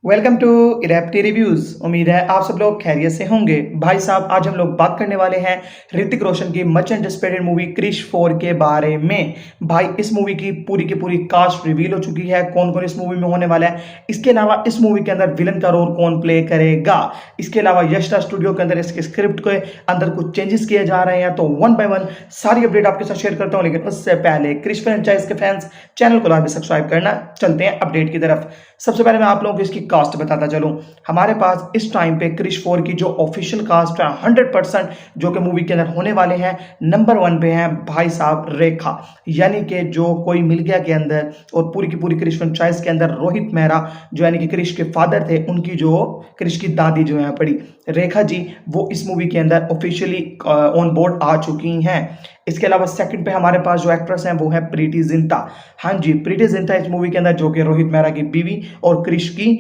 Welcome to इरेप्टी reviews. उम्मीद है आप सब लोग खैरियत से होंगे। भाई साहब, आज हम लोग बात करने वाले हैं ऋतिक रोशन की मच एंटिसिपेटेड मूवी क्रिश 4 के बारे में। भाई, इस मूवी की पूरी कास्ट रिवील हो चुकी है, कौन कौन इस मूवी में होने वाला है। इसके अलावा इस मूवी के अंदर विलन का रोल कौन प्ले करेगा। इसके अलावा यश स्टूडियो के अंदर इसके स्क्रिप्ट के अंदर कुछ चेंजेस किए जा रहे हैं, तो वन बाय वन सारी अपडेट आपके साथ शेयर करता हूं। लेकिन उससे पहले क्रिश फ्रेंचाइज के फैंस चैनल को लाइक सब्सक्राइब करना। चलते हैं अपडेट की तरफ। सबसे पहले मैं आप लोगों को इसकी कास्ट बताता चलूं। हमारे पास इस टाइम पे क्रिश 4 की जो ऑफिशियल कास्ट है 100% जो कि मूवी के अंदर होने वाले हैं, नंबर 1 पे है भाई साहब रेखा, यानी कि जो कोई मिल गया के अंदर और पूरी की पूरी क्रिश फ्रेंचाइज के अंदर रोहित मेहरा जो यानी कि क्रिश के फादर थे, उनकी जो क्रिश की दादी जो है बड़ी रेखा जी, वो इस मूवी के अंदर ऑफिशियली ऑन बोर्ड आ चुकी हैं। इसके अलावा सेकंड पे हमारे पास जो एक्ट्रेस हैं वो है प्रीति जिंटा। हाँ जी, प्रीति जिंटा इस मूवी के अंदर जो कि रोहित मेहरा की बीवी और क्रिश की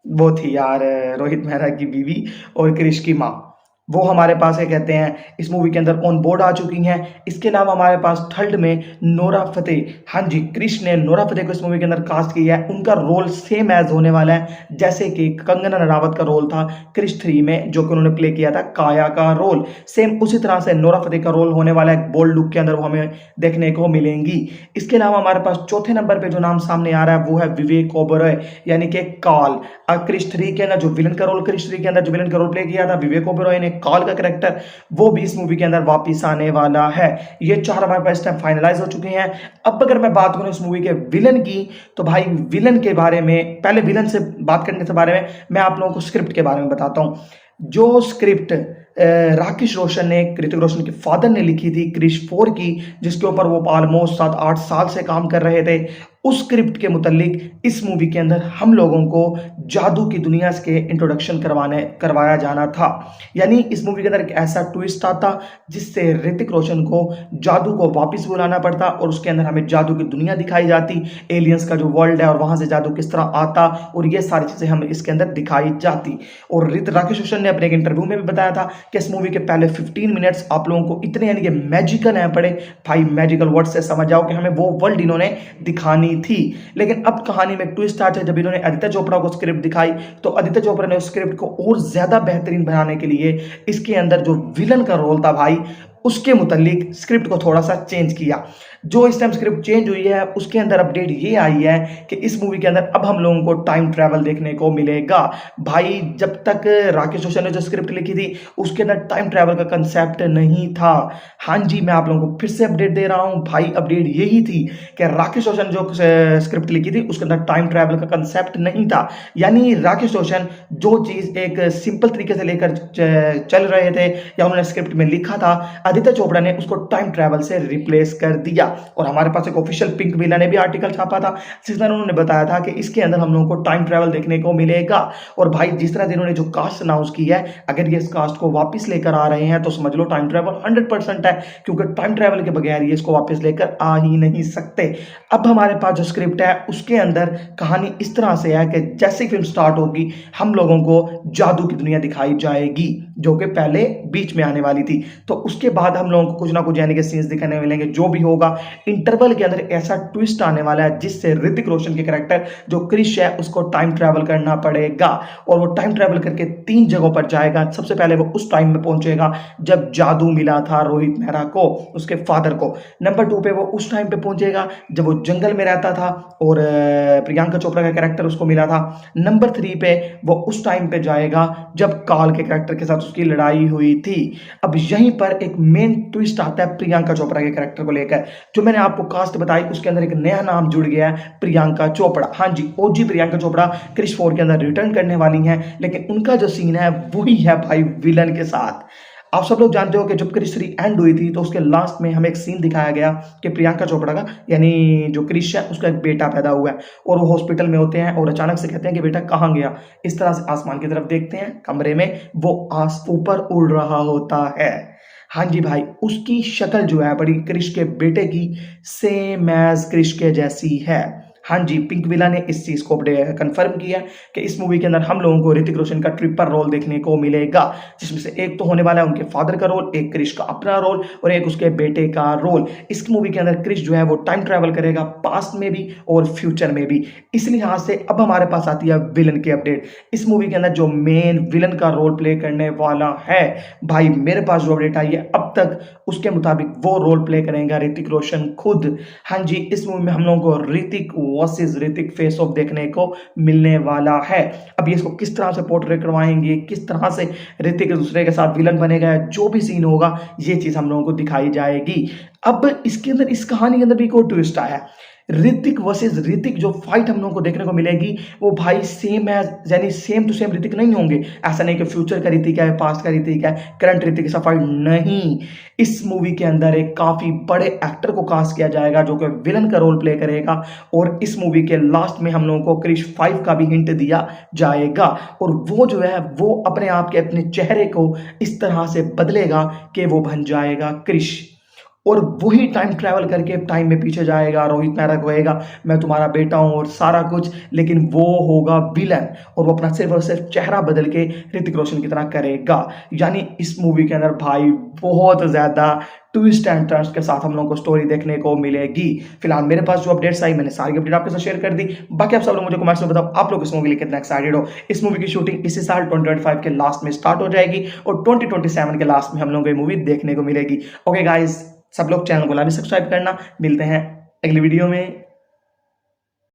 वो थी यार, रोहित मेहरा की बीवी और क्रिश की माँ, वो हमारे पास है कहते हैं इस मूवी के अंदर ऑन बोर्ड आ चुकी हैं। इसके अलावा हमारे पास थर्ड में नोरा फतेह। हाँ जी, क्रिश ने नोरा फतेह को इस मूवी के अंदर कास्ट किया है। उनका रोल सेम एज होने वाला है जैसे कि कंगना रनावत का रोल था क्रिश 3 में, जो कि उन्होंने प्ले किया था काया का रोल। सेम उसी तरह से नोरा फतेह का रोल होने वाला है, बोल्ड लुक के अंदर वो हमें देखने को मिलेंगी। इसके अलावा हमारे पास चौथे नंबर पे जो नाम सामने आ रहा है वो है विवेक ओबरॉय, यानी कि काल। क्रिश 3 के अंदर जो विलन का रोल क्रिश 3 के अंदर जो विलन का रोल प्ले किया था विवेक ओबरॉय ने, कॉल का कैरेक्टर, वो भी इस मूवी के अंदर वापस आने वाला है। ये चार हमारे पास टाइम फाइनलाइज हो चुके हैं। अब अगर मैं बात करूं इस मूवी के विलन की, तो भाई विलन के बारे में, पहले विलन से बात करने से बारे में मैं आप लोगों को स्क्रिप्ट के बारे में बताता हूं। जो स्क्रिप्ट राकेश रोशन ने, ऋतिक रोशन के फादर ने लिखी थी क्रिश 4 की, जिसके ऊपर वो ऑलमोस्ट 7-8 साल से काम कर रहे थे, उस स्क्रिप्ट के मुतालिक इस मूवी के अंदर हम लोगों को जादू की दुनिया के इंट्रोडक्शन करवाया जाना था। यानी इस मूवी के अंदर एक ऐसा ट्विस्ट आता जिससे ऋतिक रोशन को जादू को वापस बुलाना पड़ता और उसके अंदर हमें जादू की दुनिया दिखाई जाती, एलियंस का जो वर्ल्ड है और वहां से जादू किस तरह आता, और ये सारी चीजें हमें इसके अंदर दिखाई जाती। और राकेश रोशन ने अपने एक इंटरव्यू में भी बताया था कि इस मूवी के पहले 15 मिनट्स आप लोगों को इतने यानी कि मैजिकल है पड़े, भाई मैजिकल वर्ड से समझ जाओ कि हमें वो वर्ल्ड इन्होंने दिखानी थी। लेकिन अब कहानी में ट्विस्ट आता है जब इन्होंने आदित्य चोपड़ा को स्क्रिप्ट दिखाई, तो आदित्य चोपड़ा ने उस स्क्रिप्ट को और ज्यादा बेहतरीन बनाने के लिए इसके अंदर जो विलन का रोल था भाई, उसके मुतालिक स्क्रिप्ट को थोड़ा सा चेंज किया। जो इस टाइम स्क्रिप्ट चेंज हुई है उसके अंदर अपडेट ये आई है कि इस मूवी के अंदर अब हम लोगों को टाइम ट्रैवल देखने को मिलेगा। भाई, जब तक राकेश रोशन ने जो स्क्रिप्ट लिखी थी उसके अंदर टाइम ट्रैवल का कंसेप्ट नहीं था। हाँ जी, मैं आप लोगों को फिर से अपडेट दे रहा हूं भाई, अपडेट यही थी कि राकेश रोशन जो स्क्रिप्ट लिखी थी उसके अंदर टाइम ट्रैवल का कंसेप्ट नहीं था। यानी राकेश रोशन जो चीज एक सिंपल तरीके से लेकर चल रहे थे या उन्होंने स्क्रिप्ट में लिखा था, आदित्य चोपड़ा ने उसको टाइम ट्रैवल से रिप्लेस कर दिया। और हमारे पास एक ऑफिशियल पिंक विला ने भी आर्टिकल छापा था जिसमें उन्होंने बताया था कि इसके अंदर हम लोगों को टाइम ट्रैवल देखने को मिलेगा। और भाई, जिस तरह से इन्होंने जो कास्ट अनाउंस की है, अगर ये इस कास्ट को वापस लेकर आ रहे हैं तो समझ लो टाइम ट्रैवल 100% है, क्योंकि टाइम ट्रैवल के बगैर ये इसको वापस लेकर आ ही नहीं सकते। अब हमारे पास जो स्क्रिप्ट है उसके अंदर कहानी इस तरह से है कि जैसे फिल्म स्टार्ट होगी हम लोगों को जादू की दुनिया दिखाई जाएगी, जो कि पहले बीच में आने वाली थी। तो उसके बाद हम लोगों को कुछ ना कुछ यानी कि सीन्स दिखाने मिलेंगे। जो भी होगा, इंटरवल के अंदर ऐसा ट्विस्ट आने वाला है जिससे ऋतिक रोशन के कैरेक्टर जो क्रिश है उसको टाइम ट्रैवल करना पड़ेगा, और वो टाइम ट्रैवल करके 3 जगहों पर जाएगा। सबसे पहले वो उस टाइम में पहुंचेगा जब जादू मिला था रोहित मेहरा को, उसके फादर को। नंबर 2 पे वो उस टाइम पे पहुंचेगा जब वो जंगल में रहता था और प्रियंका चोपड़ा का कैरेक्टर उसको मिला था। नंबर 3 पे वो उस टाइम पे जाएगा जब काल के कैरेक्टर के साथ उसकी लड़ाई हुई थी। अब यहीं पर एक मेन ट्विस्ट आता है प्रियंका चोपड़ा के कैरेक्टर को लेकर। जो मैंने आपको कास्ट बताई उसके अंदर एक नया नाम जुड़ गया है, प्रियंका चोपड़ा। हाँ जी, ओजी प्रियंका चोपड़ा क्रिश 4 के अंदर रिटर्न करने वाली हैं, लेकिन उनका जो सीन है वही है भाई विलन के साथ। आप सब लोग जानते हो कि जब क्रिश 3 एंड हुई थी तो उसके लास्ट में हमें एक सीन दिखाया गया कि प्रियंका चोपड़ा का, यानी जो क्रिश है उसका एक बेटा पैदा हुआ है और वो हॉस्पिटल में होते हैं और अचानक से कहते हैं कि बेटा कहाँ गया। इस तरह से आसमान की तरफ देखते हैं, कमरे में वो ऊपर उड़ रहा होता है। हाँ जी भाई, उसकी शक्ल जो है बड़ी क्रिश के बेटे की सेम एज क्रिश के जैसी है। हाँ जी, पिंक विला ने इस चीज़ को कंफर्म किया कि इस मूवी के अंदर हम लोगों को ऋतिक रोशन का ट्रिपल रोल देखने को मिलेगा, जिसमें से एक तो होने वाला है उनके फादर का रोल, एक क्रिश का अपना रोल और एक उसके बेटे का रोल। इस मूवी के अंदर क्रिश जो है वो टाइम ट्रैवल करेगा, पास्ट में भी और फ्यूचर में भी। इस लिहाज से अब हमारे पास आती है विलन की अपडेट। इस मूवी के अंदर जो मेन विलन का रोल प्ले करने वाला है, भाई मेरे पास जो अपडेट आई है अब तक, उसके मुताबिक वो रोल प्ले करेगा ऋतिक रोशन खुद। हाँ जी, इस मूवी में हम लोगों को Hrithik versus Hrithik face of देखने को मिलने वाला है। अब ये इसको किस तरह से पोर्ट्रे करवाएंगे, किस तरह से ऋतिक एक दूसरे के साथ विलन बनेगा, जो भी सीन होगा ये चीज हम लोगों को दिखाई जाएगी। अब इसके अंदर, इस कहानी के अंदर भी एक और ट्विस्ट आया है। ऋतिक वर्सेस ऋतिक जो फाइट हम लोगों को देखने को मिलेगी वो भाई सेम है, यानी सेम टू सेम ऋतिक नहीं होंगे। ऐसा नहीं कि फ्यूचर का ऋतिक है, पास्ट का ऋतिक है, करंट ऋतिक ऐसा फाइट नहीं। इस मूवी के अंदर एक काफी बड़े एक्टर को कास्ट किया जाएगा जो कि विलन का रोल प्ले करेगा, और इस मूवी के लास्ट में हम लोगों को क्रिश 5 का भी हिंट दिया जाएगा, और वो जो है वो अपने आप के अपने चेहरे को इस तरह से बदलेगा कि वो बन जाएगा क्रिश, और वही टाइम ट्रैवल करके टाइम में पीछे जाएगा। रोहित मेहरा कहेगा मैं तुम्हारा बेटा हूं और सारा कुछ, लेकिन वो होगा विलन, और वो अपना सिर्फ और सिर्फ चेहरा बदल के ऋतिक रोशन की तरह करेगा। यानी इस मूवी के अंदर भाई बहुत ज्यादा ट्विस्ट एंड टर्न्स के साथ हम लोगों को स्टोरी देखने को मिलेगी। फिलहाल मेरे पास जो अपडेट्स आई मैंने सारी अपडेट आपके साथ शेयर कर दी। बाकी आप सब लोग मुझे कमेंट्स में बताओ आप लोग इस मूवी के लिए कितना एक्साइटेड हो। इस मूवी की शूटिंग इसी साल 2025 के लास्ट में स्टार्ट हो जाएगी और 2027 के लास्ट में हम लोगों को ये मूवी देखने को मिलेगी। ओके गाइस, सब लोग चैनल को लाइक सब्सक्राइब करना। मिलते हैं अगली वीडियो में।